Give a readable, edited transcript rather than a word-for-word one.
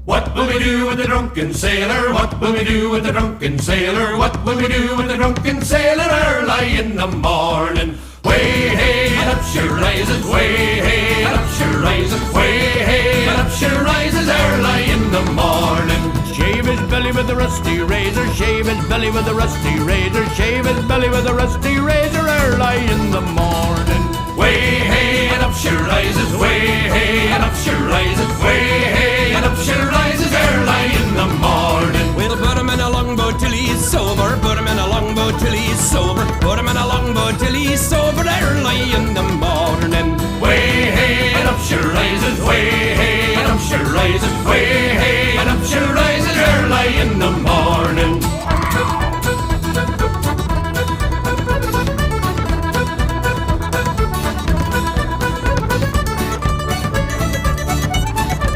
What will we do with the drunken sailor? What will we do with the drunken sailor? What will we do with the drunken sailor early in the morning? Way hey and up she rises, way hey and up she rises, way hey and up she rises early in the morning. Shave his belly with a rusty razor, shave his belly with a rusty razor, shave his belly with a rusty razor early in the morning. Way hey and up she rises, way hey and up she rises, way hey and up she rises early in the morning. We'll put him in a longboat till he's sober, put him in a longboat till he's sober, put him in a longboat till he's sober early in the morning. Way hey and up she rises, way hey